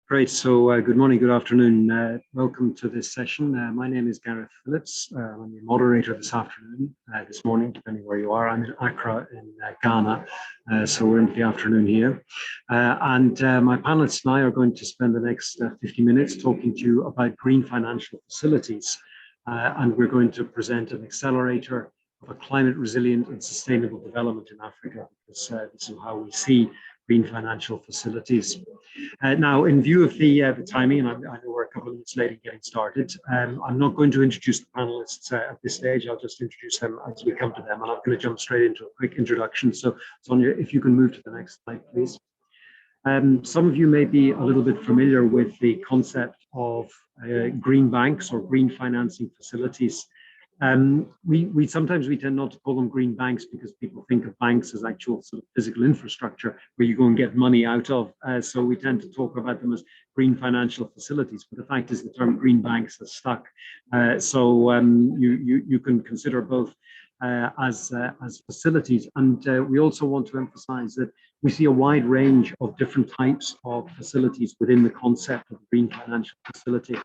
Great. So good morning, good afternoon. Welcome to this session. My name is Gareth Phillips. I'm the moderator this afternoon, this morning, depending where you are. I'm in Accra in Ghana, so we're in the afternoon here. And my panelists and I are going to spend the next 50 minutes talking to you about green financial facilities. And we're going to present an accelerator of a climate resilient and sustainable development in Africa, because this is how we see green financial facilities. Now, in view of the timing, and I know we're a couple of minutes late in getting started, I'm not going to introduce the panelists at this stage. I'll just introduce them as we come to them, and I'm going to jump straight into a quick introduction. So, Sonia, if you can move to the next slide, please. Some of you may be a little bit familiar with the concept of green banks or green financing facilities. We sometimes tend not to call them green banks because people think of banks as actual sort of physical infrastructure where you go and get money out of. So we tend to talk about them as green financial facilities. But the fact is the term green banks has stuck. So you can consider both as facilities. And we also want to emphasize that we see a wide range of different types of facilities within the concept of green financial facility.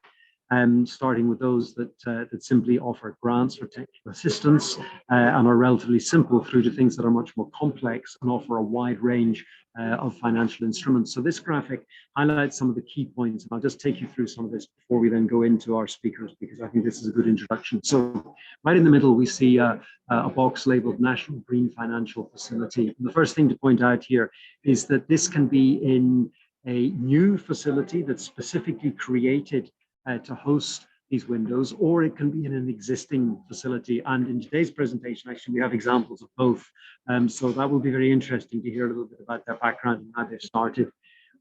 Starting with those that simply offer grants or technical assistance and are relatively simple, through to things that are much more complex and offer a wide range of financial instruments. So this graphic highlights some of the key points, and I'll just take you through some of this before we then go into our speakers, because I think this is a good introduction. So right in the middle, we see a box labeled National Green Financial Facility. And the first thing to point out here is that this can be in a new facility that's specifically created to host these windows, or it can be in an existing facility. And in today's presentation, actually, we have examples of both. So that will be very interesting to hear a little bit about their background and how they've started.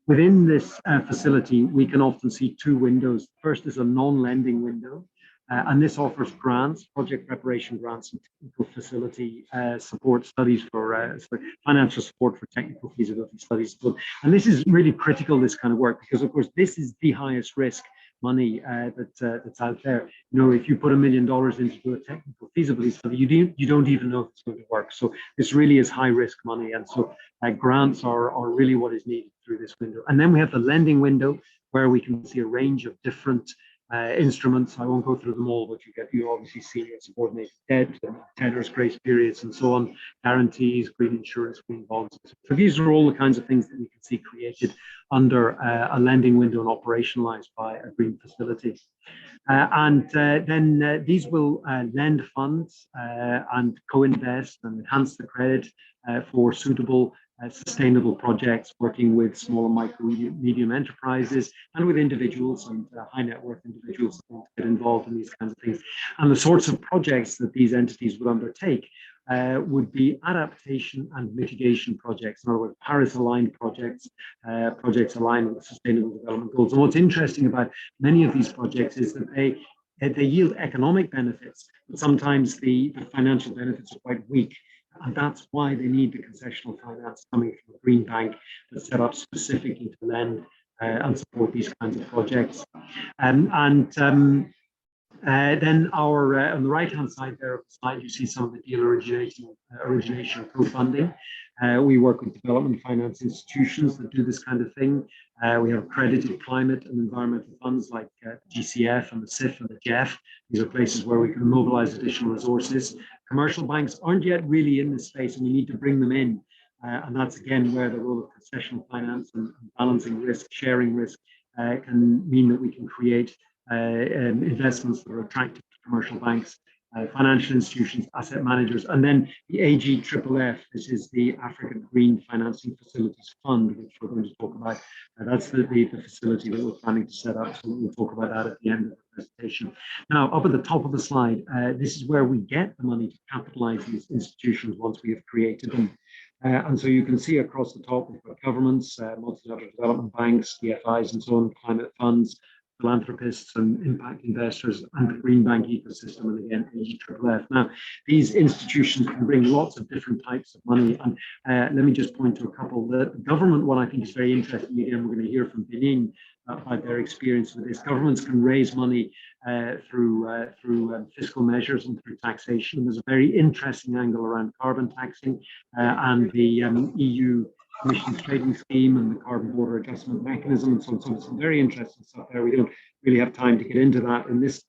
Within this facility, we can often see two windows. First is a non-lending window, and this offers grants, project preparation grants, and technical facility support studies for financial support for technical feasibility studies. And this is really critical, this kind of work, because of course, this is the highest risk money that's out there. You know, if you put $1 million into a technical feasibility study, you don't even know if it's going to work. So this really is high risk money, and so grants are really what is needed through this window. And then we have the lending window, where we can see a range of different instruments. I won't go through them all, but you obviously see subordinated debt, tenors, grace periods, and so on, guarantees, green insurance, green bonds. So these are all the kinds of things that we can see created under a lending window and operationalized by a green facility. Then these will lend funds and co-invest and enhance the credit for suitable sustainable projects, working with small and micro medium enterprises and with individuals and high net worth individuals that want to get involved in these kinds of things. And the sorts of projects that these entities would undertake would be adaptation and mitigation projects, in other words, Paris-aligned projects, projects aligned with sustainable development goals. And what's interesting about many of these projects is that they yield economic benefits, but sometimes the financial benefits are quite weak. And that's why they need the concessional finance coming from a green bank that's set up specifically to lend and support these kinds of projects. Then on the right-hand side there of the slide, you see some of the deal origination co-funding. We work with development finance institutions that do this kind of thing. We have accredited climate and environmental funds like GCF and the CIF and the GEF. These are places where we can mobilize additional resources. Commercial banks aren't yet really in this space, and we need to bring them in. And that's, again, where the role of concessional finance and balancing risk, sharing risk, can mean that we can create investments that are attractive to commercial banks, financial institutions, asset managers, and then the AGFFF, this is the African Green Financing Facilities Fund, which we're going to talk about. That's the facility that we're planning to set up, so we'll talk about that at the end of the presentation. Now, up at the top of the slide, this is where we get the money to capitalize these institutions once we have created them. And so you can see across the top, we've got governments, multilateral development banks, DFIs, and so on, climate funds, philanthropists and impact investors, and the green bank ecosystem, and again, AGFFF. Now, these institutions can bring lots of different types of money, and let me just point to a couple. The government one I think is very interesting. Again, we're going to hear from Benin about their experience with this. Governments can raise money through fiscal measures and through taxation. There's a very interesting angle around carbon taxing and the EU emissions trading scheme and the carbon border adjustment mechanism and so on. So some very interesting stuff there. We don't really have time to get into that in this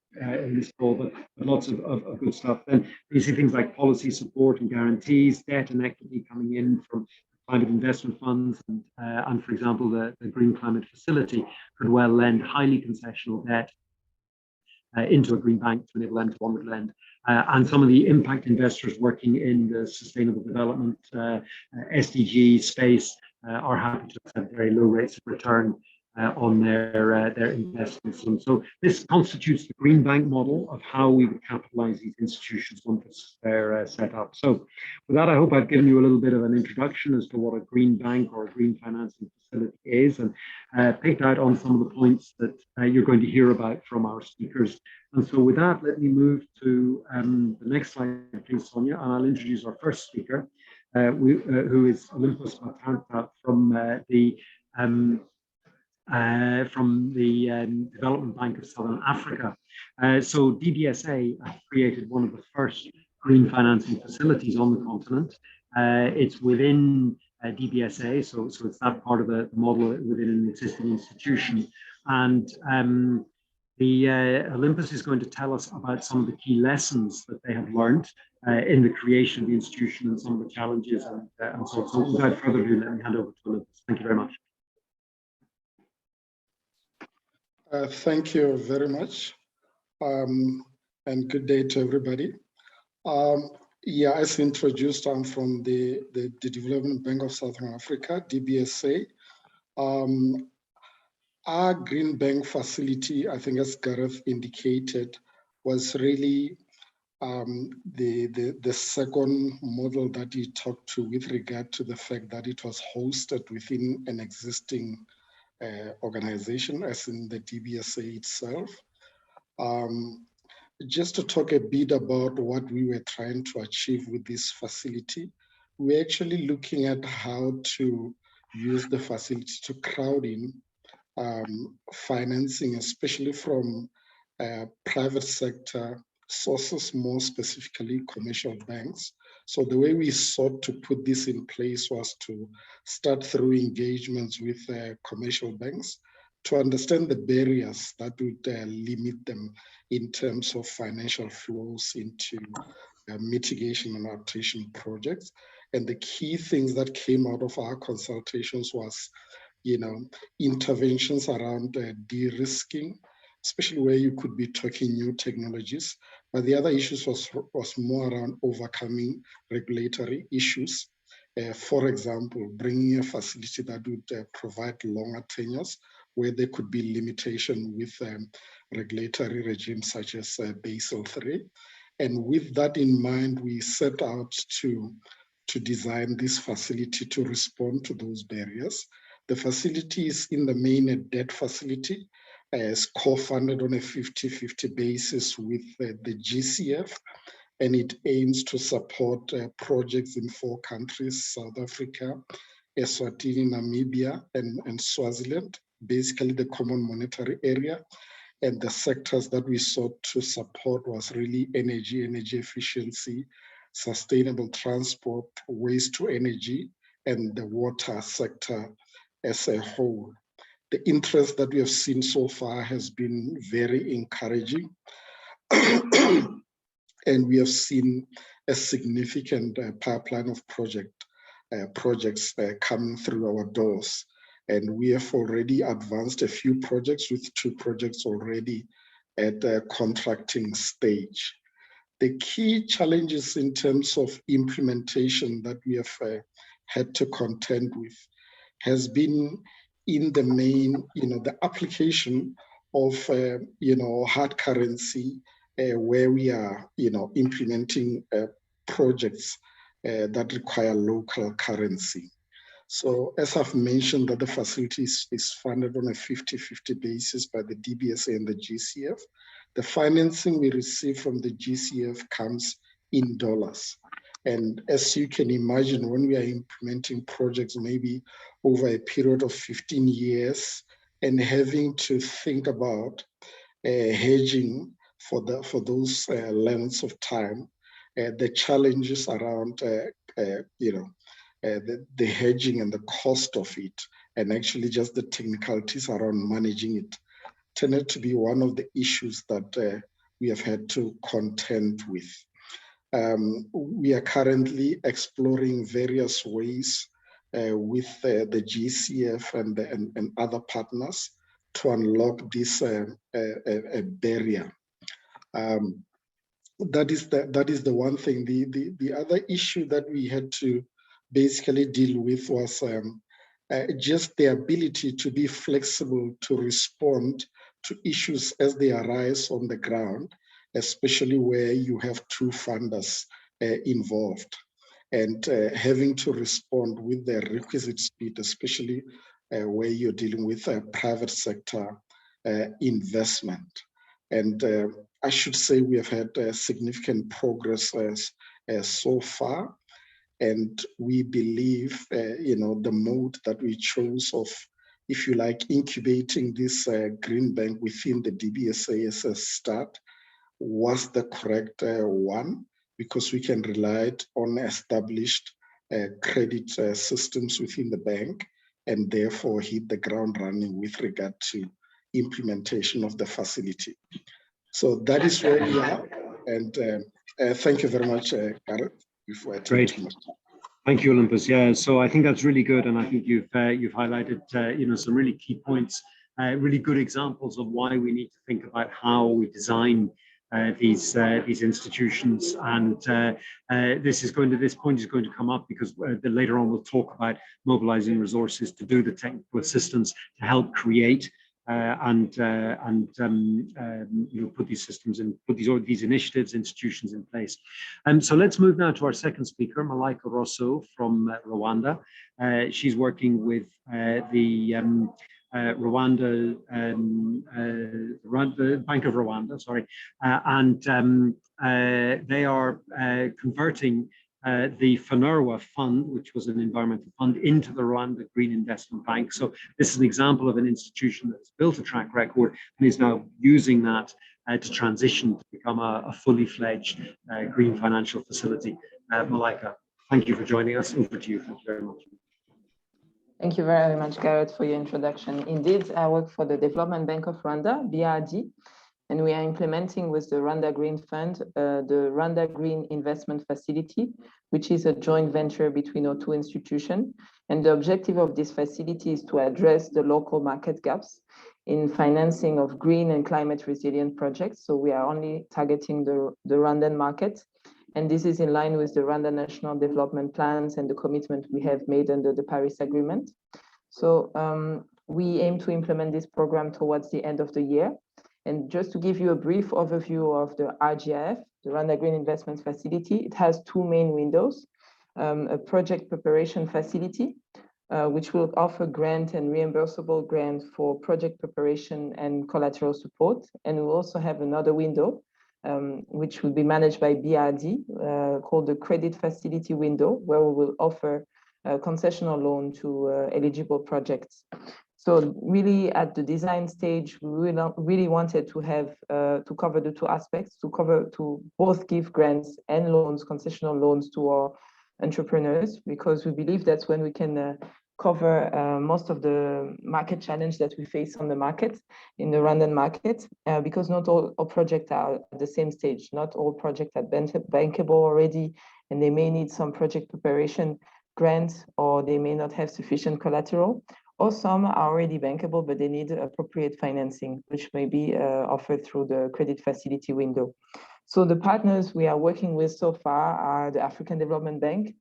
call, but lots of good stuff. Then you see things like policy support and guarantees, debt and equity coming in from climate investment funds, and for example, the Green Climate Facility could well lend highly concessional debt into a green bank to enable them to on lend. And some of the impact investors working in the sustainable development SDG space are happy to accept very low rates of return on their investments. And so this constitutes the green bank model of how we would capitalize these institutions once they're set up. So with that, I hope I've given you a little bit of an introduction as to what a green bank or a green financing facility is, and picked out on some of the points that you're going to hear about from our speakers. And so with that, let me move to the next slide, please, Sonia, and I'll introduce our first speaker, who is Olympus Matanta from the Development Bank of Southern Africa. So DBSA created one of the first green financing facilities on the continent. It's within DBSA, so it's that part of the model within an existing institution. And the Olympus is going to tell us about some of the key lessons that they have learned in the creation of the institution and some of the challenges and so on. So without further ado, let me hand over to Olympus. Thank you very much. Thank you very much, and good day to everybody. Yeah, as introduced, I'm from the Development Bank of Southern Africa, DBSA. Our Green Bank facility, I think as Gareth indicated, was really the second model that he talked to with regard to the fact that it was hosted within an existing organization, as in the DBSA itself. Just to talk a bit about what we were trying to achieve with this facility, we're actually looking at how to use the facility to crowd in financing, especially from private sector sources, more specifically commercial banks. So the way we sought to put this in place was to start through engagements with commercial banks to understand the barriers that would limit them in terms of financial flows into mitigation and adaptation projects. And the key things that came out of our consultations was, interventions around de-risking, especially where you could be talking new technologies. But the other issues was more around overcoming regulatory issues. For example, bringing a facility that would provide longer tenures where there could be limitation with regulatory regimes such as Basel III. And with that in mind, we set out to design this facility to respond to those barriers. The facility is in the main a debt facility, is co-funded on a 50-50 basis with the GCF, and it aims to support projects in 4 countries, South Africa, Eswatini, Namibia, and Swaziland, basically the common monetary area. And the sectors that we sought to support was really energy efficiency, sustainable transport, waste to energy, and the water sector as a whole. The interest that we have seen so far has been very encouraging. And we have seen a significant pipeline of projects coming through our doors. And we have already advanced a few projects, with 2 projects already at the contracting stage. The key challenges in terms of implementation that we have had to contend with has been in the main, the application of, hard currency, where we are, implementing projects that require local currency. So as I've mentioned, that the facility is funded on a 50-50 basis by the DBSA and the GCF. The financing we receive from the GCF comes in dollars. And as you can imagine, when we are implementing projects maybe over a period of 15 years and having to think about hedging for those lengths of time, the challenges around the hedging and the cost of it, and actually just the technicalities around managing it, tended to be one of the issues that we have had to contend with. We are currently exploring various ways with the GCF and other partners to unlock this barrier. That is the one thing. The other issue that we had to basically deal with was just the ability to be flexible to respond to issues as they arise on the ground, especially where you have two funders involved, and having to respond with the requisite speed, especially where you're dealing with private sector investment. And I should say we have had significant progress so far. And we believe, the mode that we chose of, if you like, incubating this green bank within the DBSA as a start was the correct one, because we can rely on established credit systems within the bank, and therefore hit the ground running with regard to implementation of the facility. So that is where we are. And thank you very much, Gareth. Before I take too much time. Thank you, Olympus. Yeah, so I think that's really good, and I think you've highlighted some really key points, really good examples of why we need to think about how we design these institutions. And this point is going to come up because later on we'll talk about mobilizing resources to do the technical assistance to help create put these systems and put these initiatives, institutions in place. So let's move now to our second speaker, Malaika Rosso from Rwanda. She's working with the Rwanda, the Bank of Rwanda, sorry, and they are converting the FANURWA fund, which was an environmental fund, into the Rwanda Green Investment Bank. So this is an example of an institution that has built a track record and is now using that to transition to become a fully fledged green financial facility. Malaika, thank you for joining us. Over to you. Thank you very much. Thank you very much, Gareth, for your introduction. Indeed, I work for the Development Bank of Rwanda, BRD, and we are implementing with the Rwanda Green Fund, the Rwanda Green Investment Facility, which is a joint venture between our two institutions. And the objective of this facility is to address the local market gaps in financing of green and climate resilient projects. So we are only targeting the Rwandan market. And this is in line with the Rwanda National Development Plans and the commitment we have made under the Paris Agreement. So we aim to implement this program towards the end of the year. And just to give you a brief overview of the RGIF, the Rwanda Green Investment Facility, it has two main windows, a project preparation facility, which will offer grant and reimbursable grant for project preparation and collateral support. And we'll also have another window, which will be managed by BRD, called the credit facility window, where we will offer a concessional loan to eligible projects. So really at the design stage, we really wanted to have to cover the two aspects, to both give grants and loans, concessional loans to our entrepreneurs, because we believe that's when we can cover most of the market challenge that we face on the market, in the Rwandan market, because not all projects are at the same stage. Not all projects are bankable already, and they may need some project preparation grants, or they may not have sufficient collateral, or some are already bankable, but they need appropriate financing, which may be offered through the credit facility window. So the partners we are working with so far are the African Development Bank,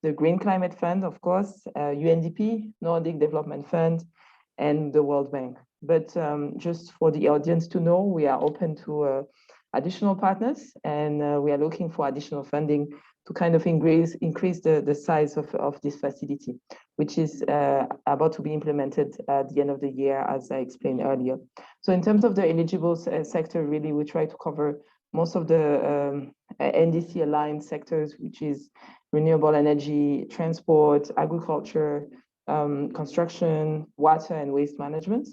the Green Climate Fund, of course, UNDP, Nordic Development Fund, and the World Bank. But just for the audience to know, we are open to additional partners, and we are looking for additional funding to kind of increase the size of this facility, which is about to be implemented at the end of the year, as I explained earlier. So in terms of the eligible sector, really, we try to cover most of the NDC-aligned sectors, which is renewable energy, transport, agriculture, construction, water, and waste management.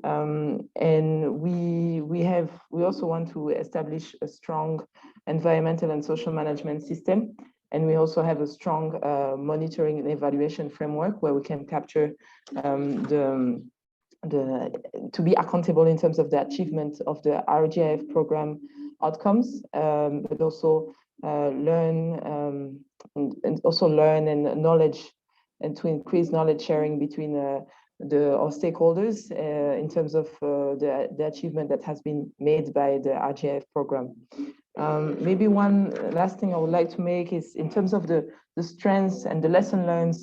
And we also want to establish a strong environmental and social management system And we also have a strong monitoring and evaluation framework where we can capture to be accountable in terms of the achievement of the RGIF program outcomes, but also learn and knowledge, and to increase knowledge sharing between our stakeholders in terms of the achievement that has been made by the RGIF program. Maybe one last thing I would like to make is in terms of the strengths and the lesson learned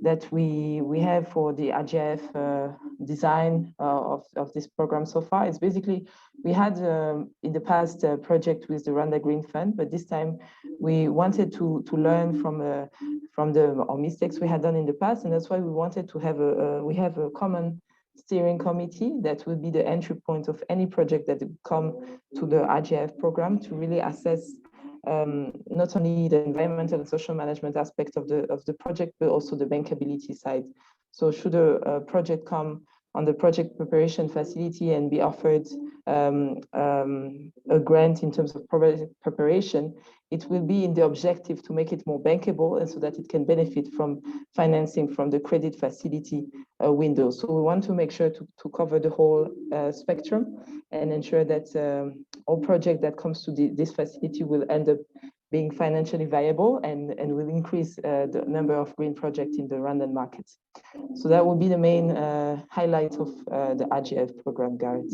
that we have for the RGIF design of this program so far. It's basically, we had in the past a project with the Rwanda Green Fund, but this time we wanted to learn from our mistakes we had done in the past, and that's why we wanted to have we have a common steering committee that will be the entry point of any project that will come to the RGIF program to really assess not only the environmental and social management aspect of the project, but also the bankability side. So should a project come on the project preparation facility and be offered a grant in terms of project preparation, it will be in the objective to make it more bankable and so that it can benefit from financing from the credit facility window. So we want to make sure to cover the whole spectrum and ensure that all project that comes to this facility will end up being financially viable and will increase the number of green projects in the Rwandan market. So that will be the main highlight of the RGIF program, Gareth.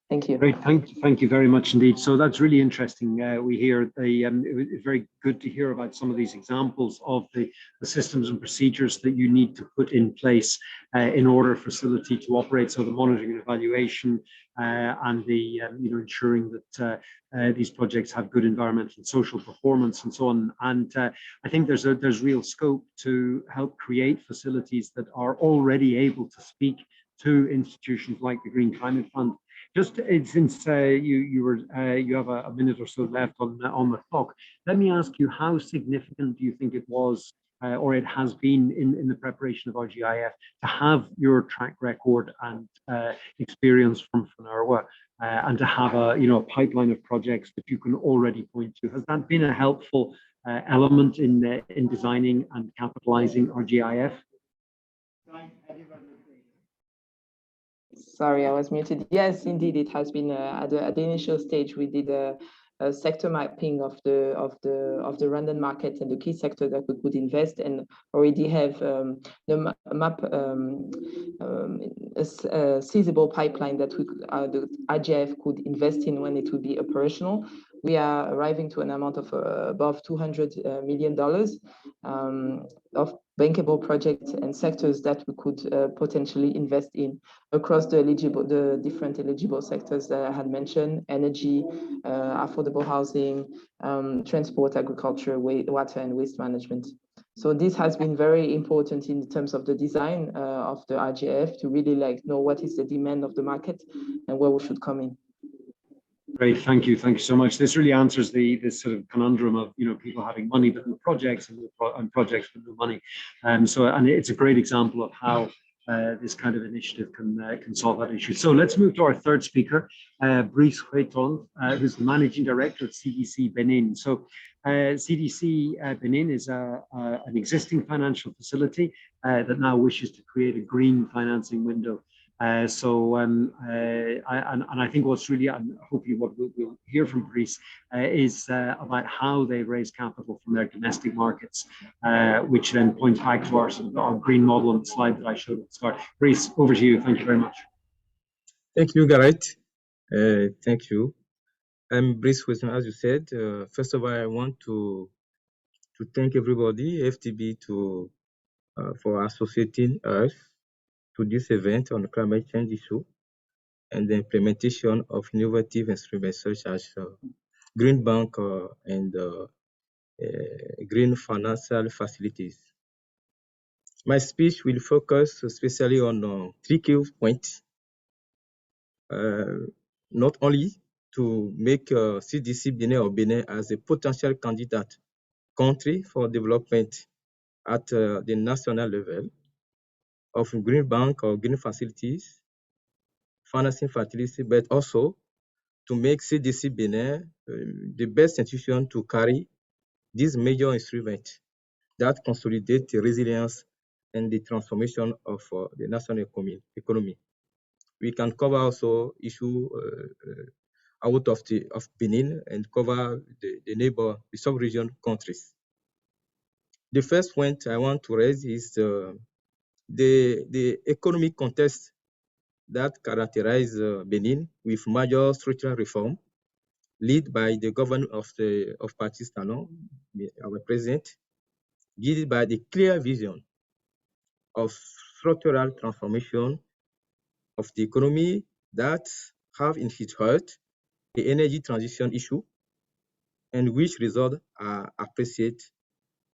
Thank you. Great, thank you very much indeed. So that's really interesting. We hear it's very good to hear about some of these examples of the systems and procedures that you need to put in place in order for facility to operate. So the monitoring and evaluation and the ensuring that these projects have good environmental and social performance and so on. And I think there's real scope to help create facilities that are already able to speak to institutions like the Green Climate Fund. Just since you have a minute or so left on the clock, let me ask you, how significant do you think it was or it has been in the preparation of RGIF to have your track record and experience from FNURWA and to have a pipeline of projects that you can already point to? Has that been a helpful element in designing and capitalizing RGIF? Sorry, I was muted. Yes, indeed, it has been at the initial stage. We did a sector mapping of the Rwandan market and the key sector that we could invest, and already have the map a feasible pipeline that the RGIF could invest in when it would be operational. We are arriving to an amount of above $200 million of bankable projects and sectors that we could potentially invest in across the different eligible sectors that I had mentioned: energy, affordable housing, transport, agriculture, water and waste management. So this has been very important in terms of the design of the RGIF to really know what is the demand of the market and where we should come in. Great, thank you so much. This really answers this sort of conundrum of people having money but no projects and projects with no money. And it's a great example of how this kind of initiative can solve that issue. So let's move to our third speaker, Brice Hueton, who's the Managing Director at CDC Benin. So CDC Benin is an existing financial facility that now wishes to create a green financing window. I think what's really, and hopefully what we'll hear from Brice is about how they raise capital from their domestic markets, which then points back to our green model on the slide that I showed at the start. Brice, over to you. Thank you very much. Thank you, Gareth. Thank you. I'm Brice Hueton, as you said. First of all, I want to thank everybody, FTB, for associating us to this event on climate change issue and the implementation of innovative instruments such as Green Bank and Green Financial Facilities. My speech will focus especially on 3 key points, not only to make CDC Benin as a potential candidate country for development at the national level of Green Bank or Green Facilities, financing facilities, but also to make CDC Benin the best institution to carry these major instruments that consolidate the resilience and the transformation of the national economy. We can cover also issue out of Benin and cover the sub-region countries. The first point I want to raise is the economic context that characterize Benin with major structural reform led by the government of Patrice Talon, our president, guided by the clear vision of structural transformation of the economy that have in its heart the energy transition issue, and which results are appreciated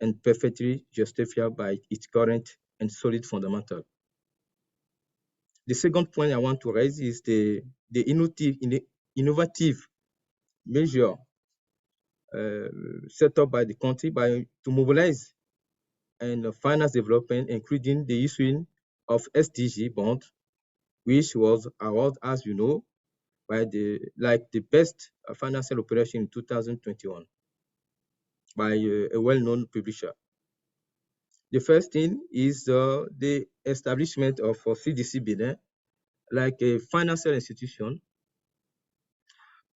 and perfectly justified by its current and solid fundamental. The second point I want to raise is the innovative measure set up by the country to mobilize and finance development, including the issuing of SDG bond, which was awarded, as you know, by the best financial operation in 2021 by a well-known publisher. The first thing is the establishment of CDC Benin, like a financial institution,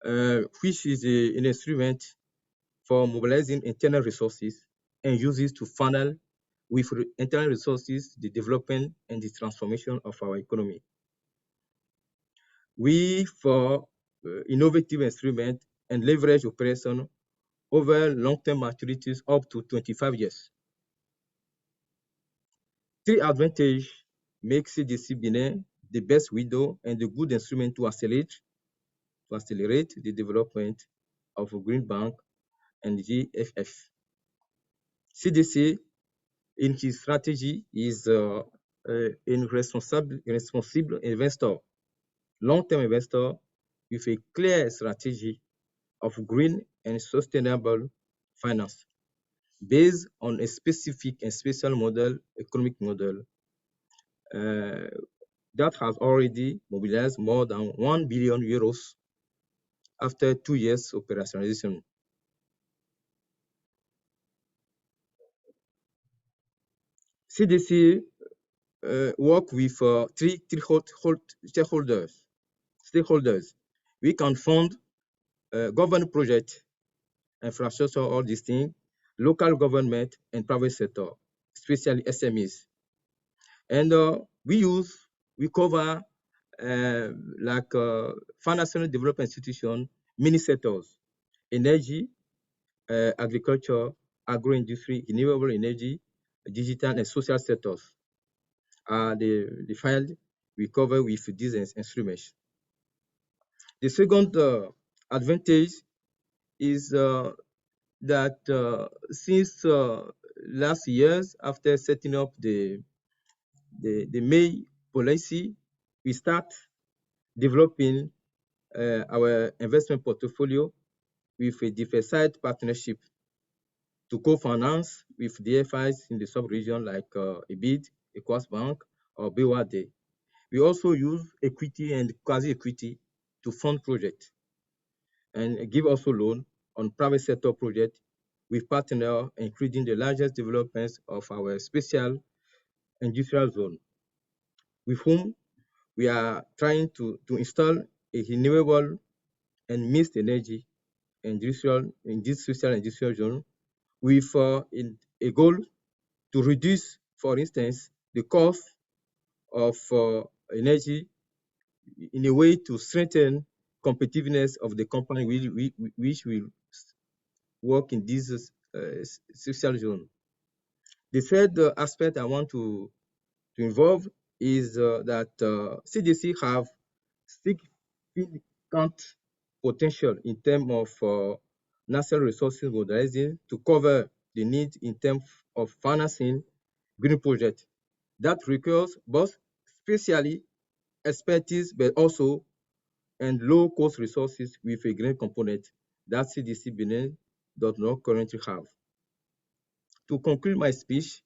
which is an instrument for mobilizing internal resources and uses to funnel with internal resources the development and the transformation of our economy. We, for innovative instrument and leverage operation over long-term maturities up to 25 years. Three advantages make CDC Benin the best window and a good instrument to accelerate the development of a green bank and GFF. CDC, in his strategy, is a responsible investor, long-term investor with a clear strategy of green and sustainable finance based on a specific and special model, economic model, that has already mobilized more than 1 billion euros after 2 years operationalization. CDC work with three stakeholders. We can fund government project, infrastructure, all these things, local government and private sector, especially SMEs. And we cover financial development institution, many sectors, energy, agriculture, agro-industry, renewable energy, digital and social sectors are the field we cover with these instruments. The second advantage is that since last years, after setting up the May policy, we start developing our investment portfolio with a diversified partnership to co-finance with DFIs in the sub-region like EBID, Equas Bank, or BWAD. We also use equity and quasi-equity to fund projects and give also loan on private sector projects with partners, including the largest developers of our special industrial zone, with whom we are trying to install a renewable and mixed energy industrial in this social industrial zone with a goal to reduce, for instance, the cost of energy in a way to strengthen competitiveness of the company which will work in this social zone. The third aspect I want to involve is that CDC have significant potential in terms of natural resources mobilizing to cover the need in terms of financing green projects that requires both specially expertise but also and low cost resources with a green component that CDC Benin does not currently have. To conclude my speech,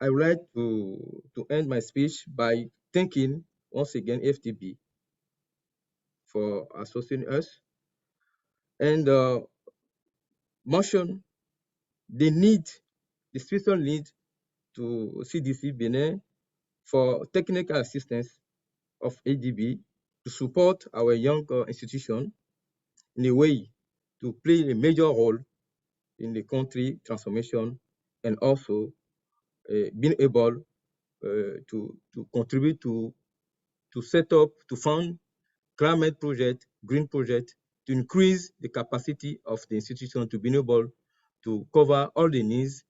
I would like to end my speech by thanking once again FTB for associating us and mention the special need to CDC Benin for technical assistance of ADB to support our young institution in a way to play a major role in the country transformation and also being able to contribute to set up, to fund climate project, green project, to increase the capacity of the institution to be able to cover all the needs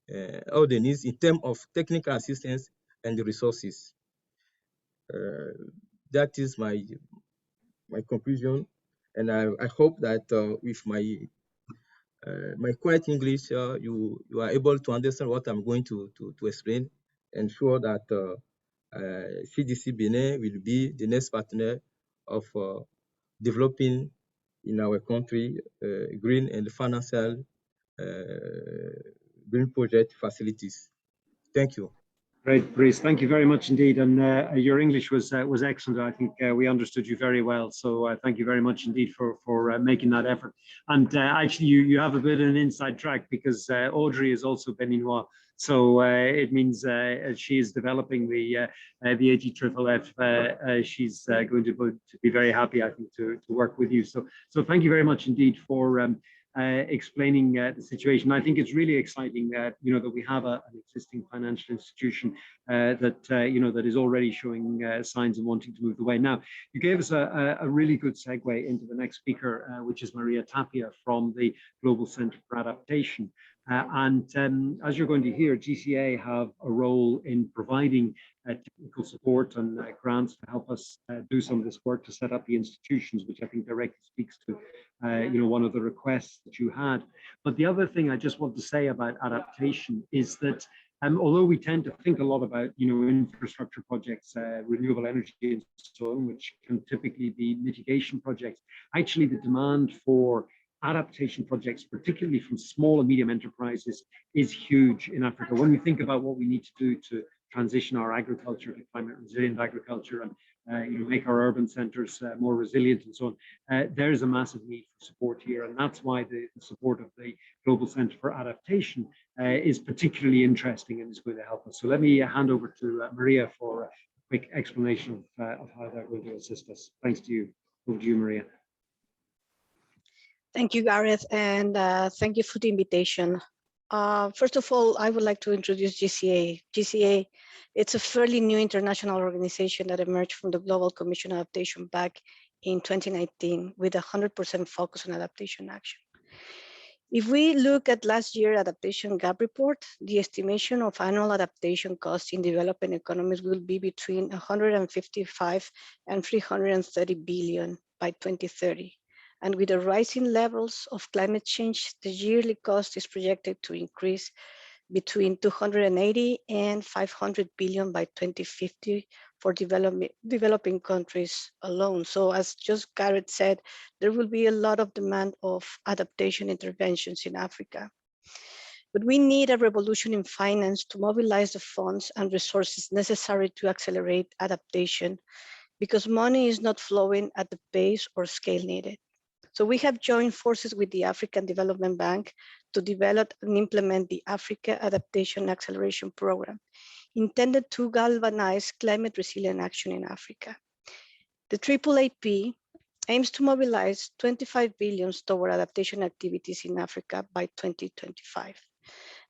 in terms of technical assistance and the resources. That is my conclusion, and I hope that with my quiet English, you are able to understand what I'm going to explain, and sure that CDC Benin will be the next partner of developing in our country green and financial green project facilities. Thank you. Great, Brice. Thank you very much indeed. And your English was excellent. I think we understood you very well. So thank you very much indeed for making that effort. And actually, you have a bit of an inside track because Audrey is also Beninois. So it means she is developing the AGFFF. She's going to be very happy, I think, to work with you. So thank you very much indeed for explaining the situation. I think it's really exciting that that we have an existing financial institution that is already showing signs of wanting to move the way. Now, you gave us a really good segue into the next speaker, which is Maria Tapia from the Global Center for Adaptation. As you're going to hear, GCA have a role in providing technical support and grants to help us do some of this work to set up the institutions, which I think directly speaks to one of the requests that you had. But the other thing I just want to say about adaptation is that although we tend to think a lot about infrastructure projects, renewable energy and so on, which can typically be mitigation projects, actually the demand for adaptation projects, particularly from small and medium enterprises, is huge in Africa. When we think about what we need to do to transition our agriculture to climate resilient agriculture and make our urban centers more resilient and so on, there is a massive need for support here. And that's why the support of the Global Center for Adaptation is particularly interesting and is going to help us. So let me hand over to Maria for a quick explanation of how they're going to assist us. Thanks to you. Over to you, Maria. Thank you, Gareth, and thank you for the invitation. First of all, I would like to introduce GCA. GCA, it's a fairly new international organization that emerged from the Global Commission on Adaptation back in 2019 with 100% focus on adaptation action. If we look at last year's adaptation gap report, the estimation of annual adaptation costs in developing economies will be between 155 and 330 billion by 2030. And with the rising levels of climate change, the yearly cost is projected to increase between 280 and 500 billion by 2050 for developing countries alone. So as just Gareth said, there will be a lot of demand of adaptation interventions in Africa. But we need a revolution in finance to mobilize the funds and resources necessary to accelerate adaptation because money is not flowing at the pace or scale needed. So we have joined forces with the African Development Bank to develop and implement the Africa Adaptation Acceleration Program, intended to galvanize climate resilient action in Africa. The AAAP aims to mobilize 25 billion toward adaptation activities in Africa by 2025.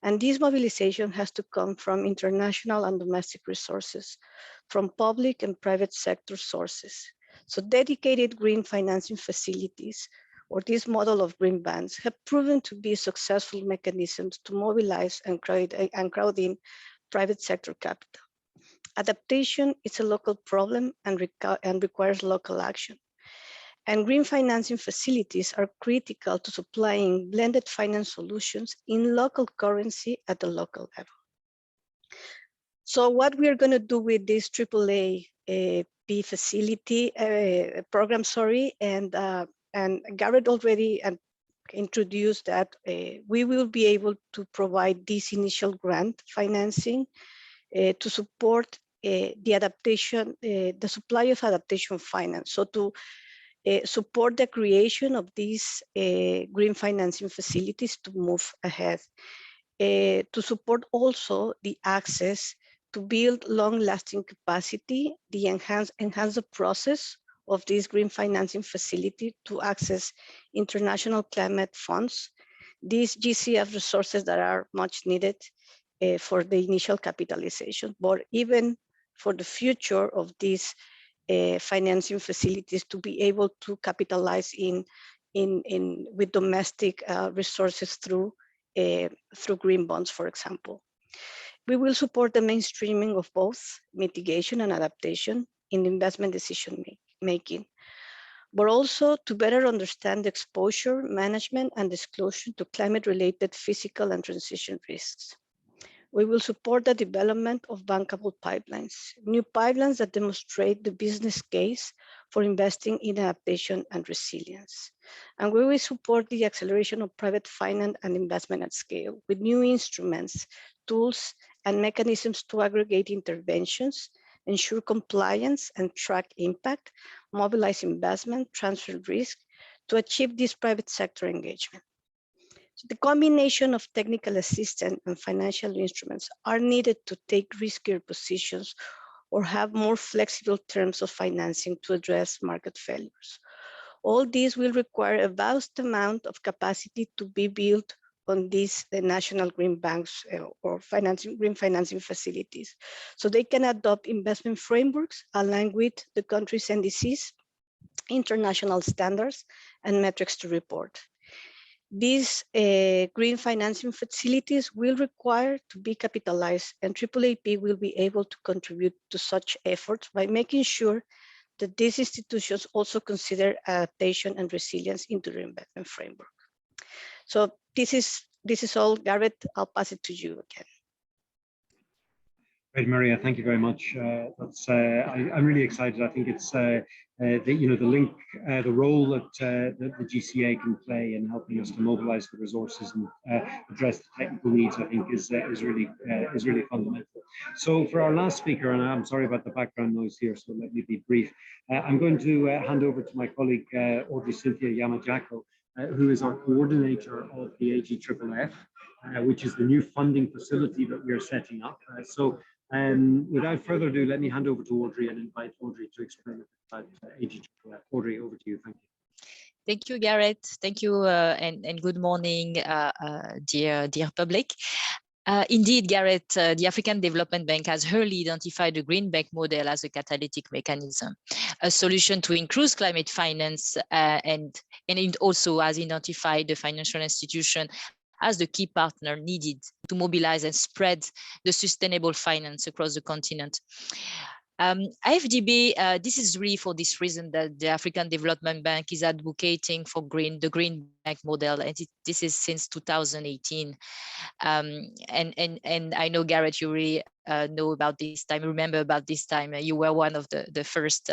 And this mobilization has to come from international and domestic resources, from public and private sector sources. So dedicated green financing facilities, or this model of green bonds, have proven to be successful mechanisms to mobilize and crowd in private sector capital. Adaptation is a local problem and requires local action. And green financing facilities are critical to supplying blended finance solutions in local currency at the local level. So what we are going to do with this AAA facility program, and Gareth already introduced that we will be able to provide this initial grant financing to support the adaptation, the supply of adaptation finance. So to support the creation of these green financing facilities to move ahead. to support also the access to build long-lasting capacity, the enhance the process of this green financing facility to access international climate funds, these GCF resources that are much needed for the initial capitalization, but even for the future of these financing facilities to be able to capitalize with domestic resources through green bonds, for example. We will support the mainstreaming of both mitigation and adaptation in investment decision making, but also to better understand the exposure, management, and disclosure to climate-related physical and transition risks. We will support the development of bankable pipelines, new pipelines that demonstrate the business case for investing in adaptation and resilience. And we will support the acceleration of private finance and investment at scale with new instruments, tools, and mechanisms to aggregate interventions, ensure compliance and track impact, mobilize investment, transfer risk to achieve this private sector engagement. So the combination of technical assistance and financial instruments are needed to take riskier positions or have more flexible terms of financing to address market failures. All these will require a vast amount of capacity to be built on these national green banks or green financing facilities. So they can adopt investment frameworks aligned with the country's NDCs, international standards, and metrics to report. These green financing facilities will require to be capitalized, and AAAP will be able to contribute to such efforts by making sure that these institutions also consider adaptation and resilience into the investment framework. So this is all. Garrett, I'll pass it to you again. Great, Maria. Thank you very much. I'm really excited. I think it's the link, the role that the GCA can play in helping us to mobilize the resources and address the technical needs. I think is really fundamental. So for our last speaker, and I'm sorry about the background noise here, so let me be brief. I'm going to hand over to my colleague Audrey Cynthia Yamajako, who is our coordinator of the AGFFF, which is the new funding facility that we are setting up. Without further ado, let me hand over to Audrey and invite Audrey to explain about AGFFF. Audrey, over to you. Thank you. Thank you, Garrett. Thank you, and good morning, dear public. Indeed, Garrett, the African Development Bank has early identified the Green Bank model as a catalytic mechanism, a solution to increase climate finance, and it also has identified the financial institution as the key partner needed to mobilize and spread the sustainable finance across the continent. AFDB, this is really for this reason that the African Development Bank is advocating for the Green Bank model, and this is since 2018. And I know, Garrett, you really know about this time, remember about this time. You were one of the first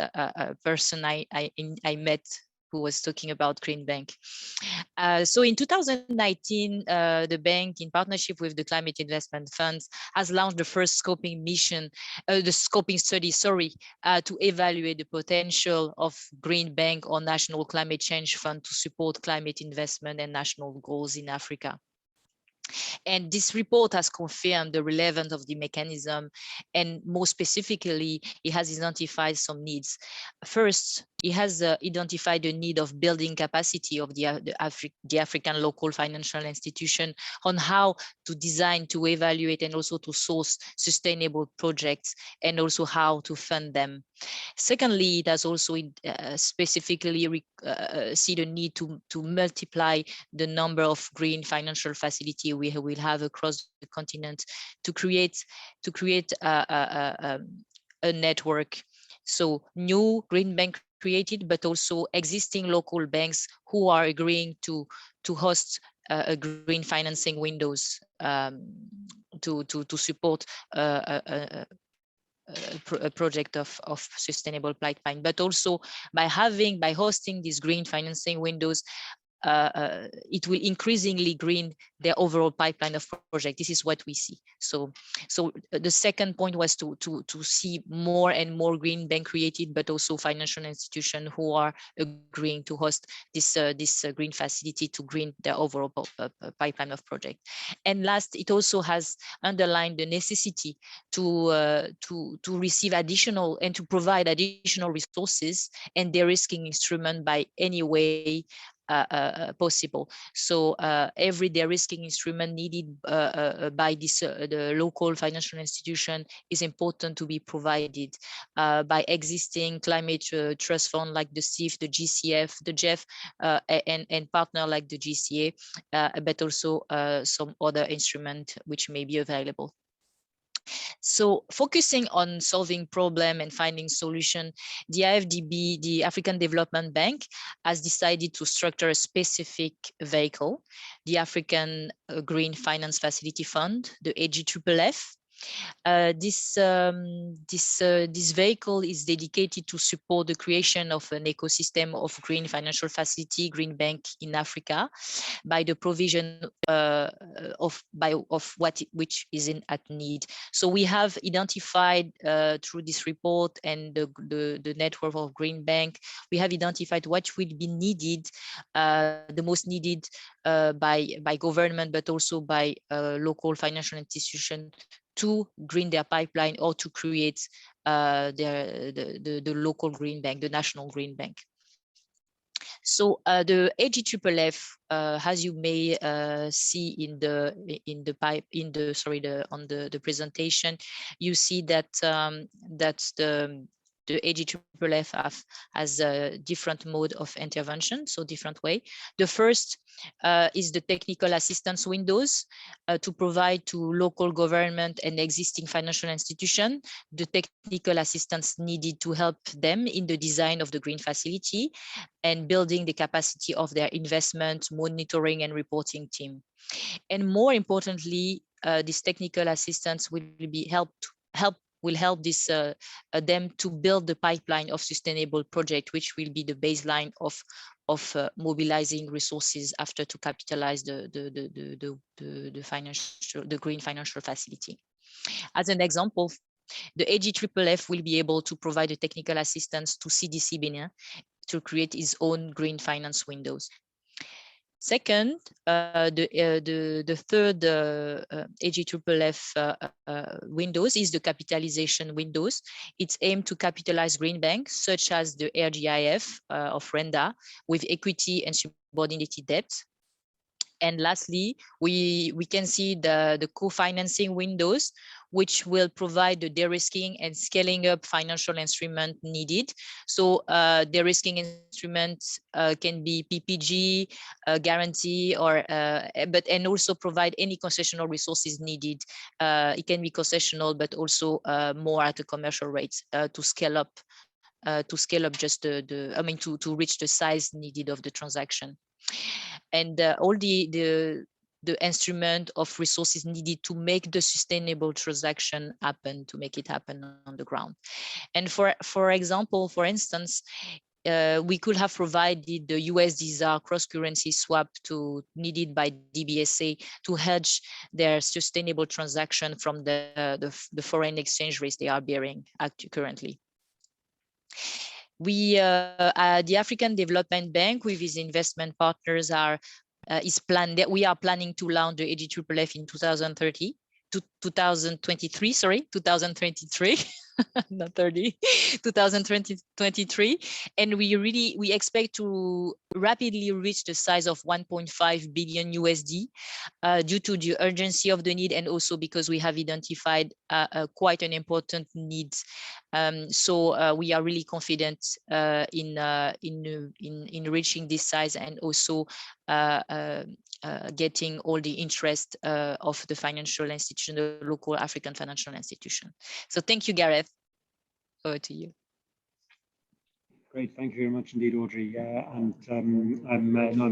person I met who was talking about Green Bank. So in 2019, the bank, in partnership with the Climate Investment Funds, has launched the first scoping mission, the scoping study, to evaluate the potential of Green Bank or National Climate Change Fund to support climate investment and national goals in Africa. And this report has confirmed the relevance of the mechanism, and more specifically, it has identified some needs. First, it has identified the need of building capacity of the African local financial institution on how to design, to evaluate, and also to source sustainable projects, and also how to fund them. Secondly, it has also specifically see the need to multiply the number of green financial facility we will have across the continent to create a network. So new green bank created, but also existing local banks who are agreeing to host a green financing windows to support a project of sustainable pipeline. But also by hosting these green financing windows, it will increasingly green their overall pipeline of project. This is what we see. So the second point was to see more and more green bank created, but also financial institutions who are agreeing to host this green facility to green their overall pipeline of project. And last, it also has underlined the necessity to receive additional and to provide additional resources and de-risking instrument by any way possible. So every de-risking instrument needed by the local financial institution is important to be provided by existing climate trust fund like the CIF, the GCF, the GEF, and partner like the GCA, but also some other instrument which may be available. So focusing on solving problem and finding solution, the AFDB, the African Development Bank, has decided to structure a specific vehicle, the African Green Finance Facility Fund, the AGFFF. This vehicle is dedicated to support the creation of an ecosystem of green financial facility, green bank in Africa, by the provision of which is at need. So we have identified through this report and the network of green bank, we have identified what will be needed, the most needed by government, but also by local financial institutions to green their pipeline or to create the local green bank, the national green bank. So the AGFFF, as you may see on the presentation, you see that the AGFFF has a different mode of intervention, so different way. The first is the technical assistance windows to provide to local government and existing financial institution the technical assistance needed to help them in the design of the green facility and building the capacity of their investment, monitoring and reporting team. And more importantly, this technical assistance will help them to build the pipeline of sustainable project, which will be the baseline of mobilizing resources after to capitalize the green financial facility. As an example, the AGFFF will be able to provide a technical assistance to CDC Benin to create its own green finance windows. Second, the third AGFFF windows is the capitalization windows. It's aimed to capitalize green banks, such as the RGIF of Rwanda, with equity and subordinated debt. And lastly, we can see the co-financing windows, which will provide the de-risking and scaling up financial instrument needed. So de-risking instruments can be PPG, guarantee, or and also provide any concessional resources needed. It can be concessional, but also more at the commercial rates to scale up just to reach the size needed of the transaction. And all the instrument of resources needed to make the sustainable transaction happen, to make it happen on the ground. And for example, for instance, we could have provided the USD ZAR cross-currency swap needed by DBSA to hedge their sustainable transaction from the foreign exchange rates they are bearing currently. We, the African Development Bank, with its investment partners, we are planning to launch the AGFFF in 2023, not 30, 2023. And we expect to rapidly reach the size of 1.5 billion USD due to the urgency of the need, and also because we have identified quite an important need. So we are really confident in reaching this size, and also getting all the interest of the financial institution, the local African financial institution. So thank you, Gareth. Over to you. Great, thank you very much indeed, Audrey. I'm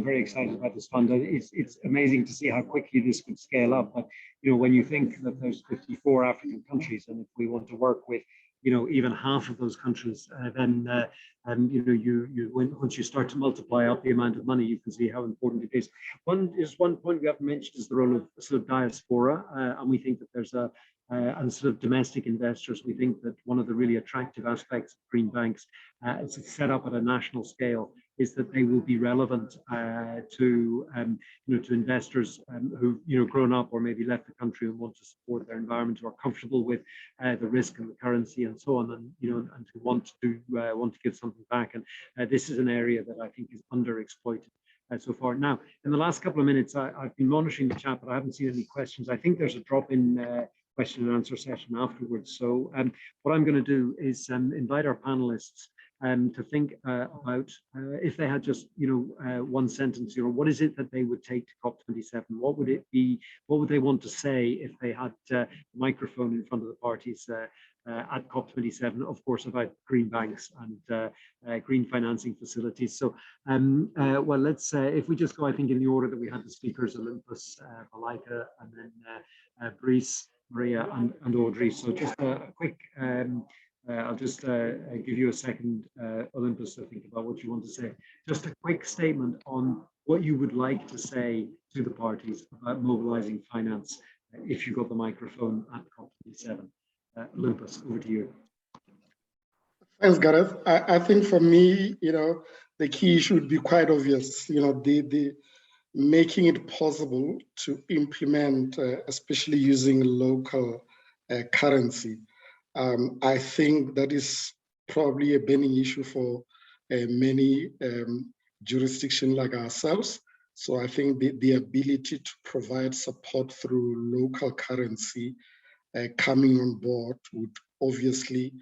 very excited about this fund. It's amazing to see how quickly this could scale up. But when you think that there's 54 African countries, and if we want to work with even half of those countries, then once you start to multiply up the amount of money, you can see how important it is. One point we haven't mentioned is the role of sort of diaspora, and we think that there's and sort of domestic investors. We think that one of the really attractive aspects of green banks, as it's set up at a national scale, is that they will be relevant to investors who've grown up or maybe left the country and want to support their environment, who are comfortable with the risk and the currency and so on, and and who want to give something back. And this is an area that I think is underexploited so far. Now, in the last couple of minutes, I've been monitoring the chat, but I haven't seen any questions. I think there's a drop-in question and answer session afterwards. So what I'm going to do is invite our panelists to think about if they had just one sentence, what is it that they would take to COP27? What would it be? What would they want to say if they had the microphone in front of the parties at COP27? Of course, about green banks and green financing facilities. So, well, let's if we just go, I think, in the order that we had the speakers: Olympus, Malaika, and then Brice, Maria, and Audrey. So just a quick. I'll just give you a second, Olympus, to think about what you want to say. Just a quick statement on what you would like to say to the parties about mobilizing finance if you got the microphone at COP27. Olympus, over to you. Thanks, Gareth. I think for me, the key issue would be quite obvious. The making it possible to implement, especially using local currency. I think that is probably a burning issue for many jurisdictions like ourselves. So I think the ability to provide support through local currency coming on board would obviously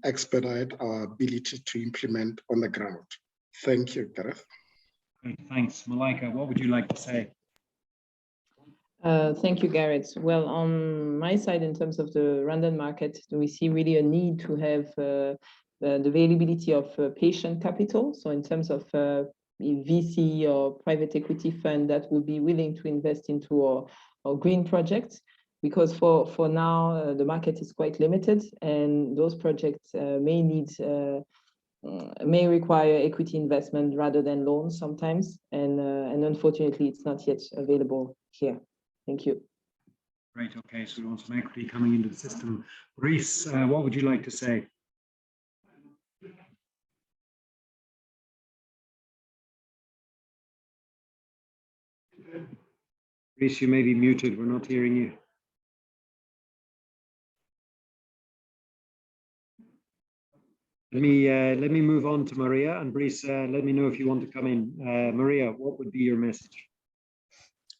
expedite our ability to implement on the ground. Thank you, Gareth. Great, thanks. Malaika, what would you like to say? Thank you, Gareth. Well, on my side, in terms of the Rwandan market, we see really a need to have the availability of patient capital. So in terms of VC or private equity fund that will be willing to invest into our green projects, because for now, the market is quite limited, and those projects may require equity investment rather than loans sometimes. And unfortunately, it's not yet available here. Thank you. Great. Okay, so we want some equity coming into the system. Brice, what would you like to say? Brice, you may be muted. We're not hearing you. Let me move on to Maria, and Brice, let me know if you want to come in. Maria, what would be your message?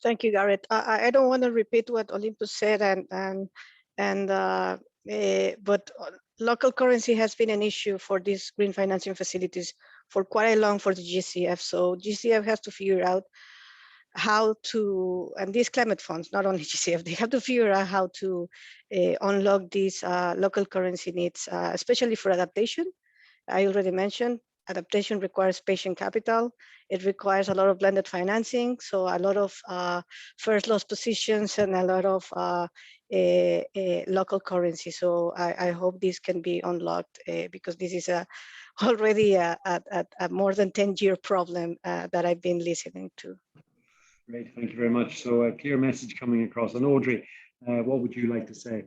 Thank you, Gareth. I don't want to repeat what Olympus said, but local currency has been an issue for these green financing facilities for quite long for the GCF. So GCF has to figure out how to, and these climate funds, not only GCF, they have to figure out how to unlock these local currency needs, especially for adaptation. I already mentioned adaptation requires patient capital. It requires a lot of blended financing, so a lot of first loss positions and a lot of local currency. So I hope this can be unlocked because this is already a more than 10-year problem that I've been listening to. Great, thank you very much. So a clear message coming across. And Audrey, what would you like to say?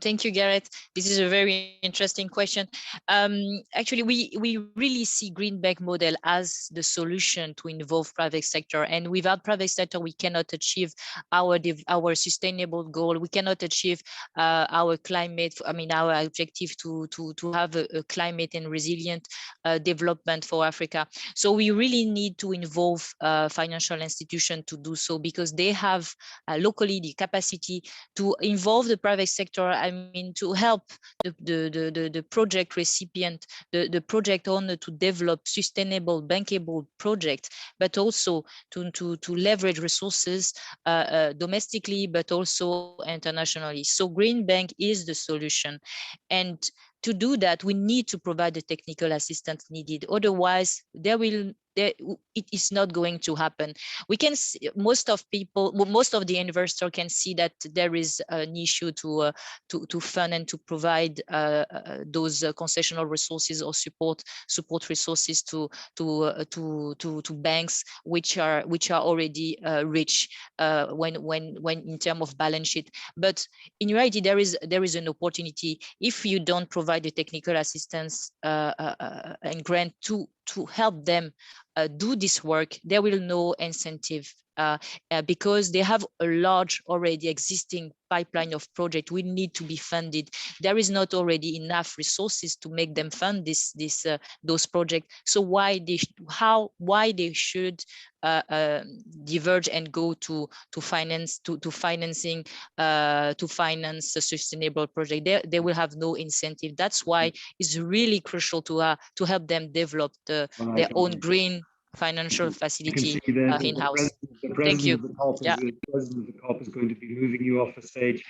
Thank you, Gareth. This is a very interesting question. Actually, we really see green bank model as the solution to involve private sector. And without private sector, we cannot achieve our sustainable goal. We cannot achieve our climate. I mean, our objective to have a climate and resilient development for Africa. So we really need to involve financial institutions to do so, because they have locally the capacity to involve the private sector. I mean, to help the project recipient, the project owner to develop sustainable, bankable projects, but also to leverage resources domestically, but also internationally. So Green Bank is the solution. And to do that, we need to provide the technical assistance needed. Otherwise, there it is not going to happen. We can see most of the investor can see that there is an issue to fund and to provide those concessional resources or support resources to banks which are already rich when in terms of balance sheet. But in reality, there is an opportunity if you don't provide the technical assistance and grant to help them do this work. There will no incentive because they have a large already existing pipeline of project will need to be funded. There is not already enough resources to make them fund those projects. So why they should diverge and go to finance a sustainable project? They will have no incentive. That's why it's really crucial to help them develop their own green financial facility in-house. Thank you. The president of the COP is going to be moving you off the stage.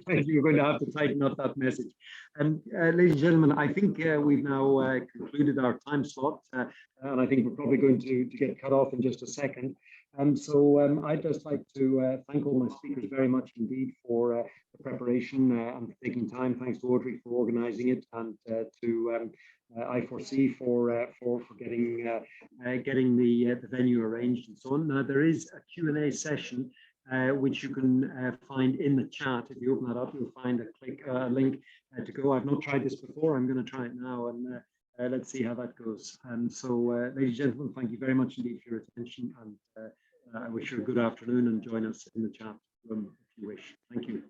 You're going to have to tighten up that message. Ladies and gentlemen, I think we've now concluded our time slot, and I think we're probably going to get cut off in just a second. So I'd just like to thank all my speakers very much indeed for the preparation and for taking time. Thanks to Audrey for organizing it, and to I4C for getting the venue arranged and so on. Now there is a Q&A session which you can find in the chat. If you open that up, you'll find a link to go. I've not tried this before. I'm going to try it now, and let's see how that goes. So, ladies and gentlemen, thank you very much indeed for your attention, and I wish you a good afternoon, and join us in the chat room if you wish. Thank you.